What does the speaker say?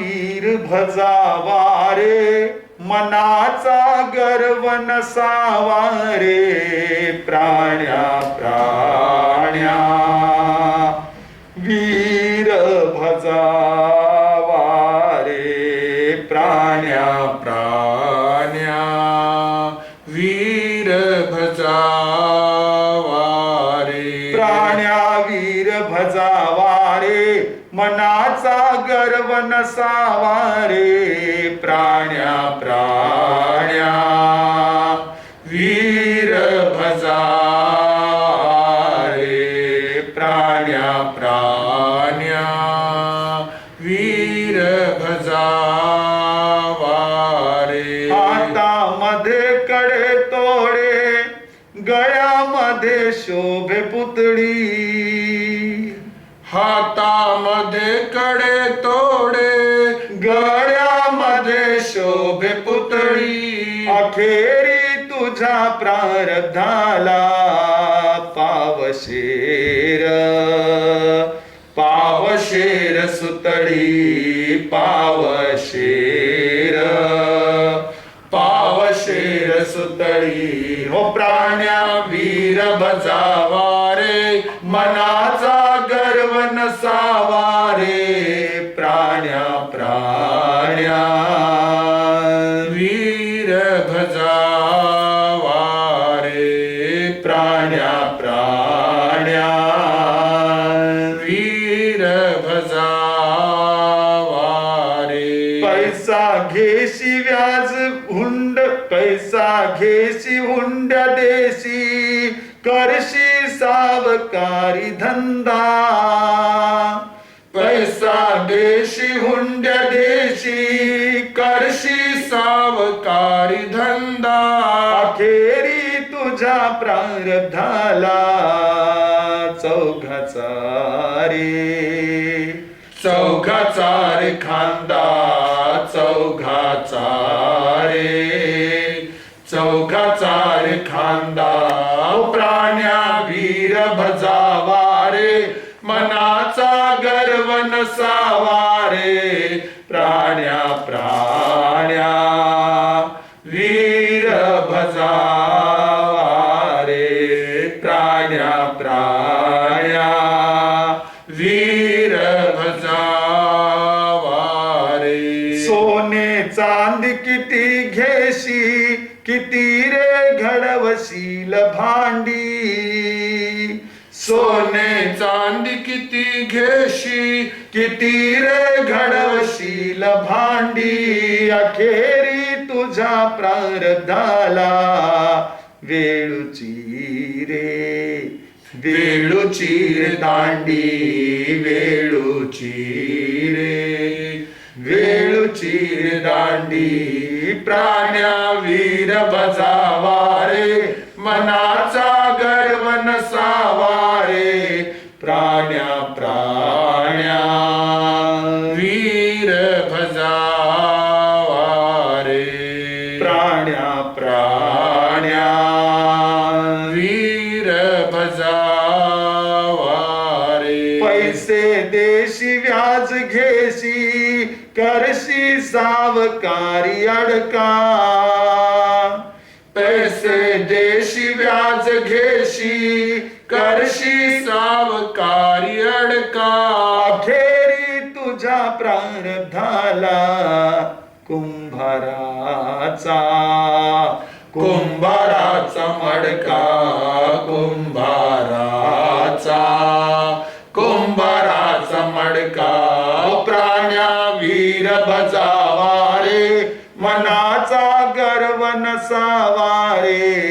वीर भजावा रे, मनाचा गर्व नसावा रे. प्राण्या प्राण्या वीर भजावा रे, प्राण्या प्राण्या वीर भजावा रे. प्राण्या वीर भजावा रे, मनाचा गर्व नसावा रे. प्राण्या प्राण्या वीर भजावा रे. प्राण्या प्राण्या वीर भजावा रे. हातामध्ये कडे तोडे, गळ्यामध्ये शोभे पुतळी. हातामध्ये कडे तोडे, गळ्यामध्ये शोभे पुतळी. अखेरी तुझ्या प्रारब्धाला पावशेर पावशेर सुतळी. पावशेर पावशेर सुतळी. हो प्राण्या वीर भजावा रे, मनाचा गर्व नसावा रे. प्राण्या प्राण्या वीर भजावा रे. प्राण्या प्राण्या वीर भजावा रे. पैसा घेशी व्याज हुंड, पैसा घेशी हुंड्या देशी. करशी सावकारी धंदा. पैसा देशी हुंड्या देशी, करशी सावकारी धंदा. अखेरी तुझ्या प्रारब्धाला चौघाचा रे. चौघाचा रे खांदा. चौघाचा रे. चौघाचा रे खांदा. प्राण्या वीर भजावा रे, मनाचा गर्व नसावा रे. प्राण्या प्राण्या वीर भजावा रे. प्राण्या प्राण्या वीर भजावा रे. सोने चांदी किती घेशी, किती रे घडवशील भांडी. सोने चांदी किती घेशी, किती रे घडवशील भांडी. अखेरी तुझ्या प्रारब्धाला वेळूची रे. वेळूची रे दांडी. वेळूची रे. वेळूची रे दांडी. प्राण्या वीर भजावा रे, मनाचा गर्व नसावा रे. प्राण्या प्राण्या वीर भजावा रे. प्राण्या प्राण्या वीर भजावा रे. पैसे देशी व्याज घेशी, करशी सावकारी अडका. पैसे देशी व्याज घेशी, करशी सावकारी अडका. अखेरी तुझ्या प्रारब्धाला कुंभाराचा. कुंभाराचा मडका. कुंभाराचा. कुंभाराचा मडका. प्राण्या वीर भजावा रे, मनाचा गर्व नसावा रे.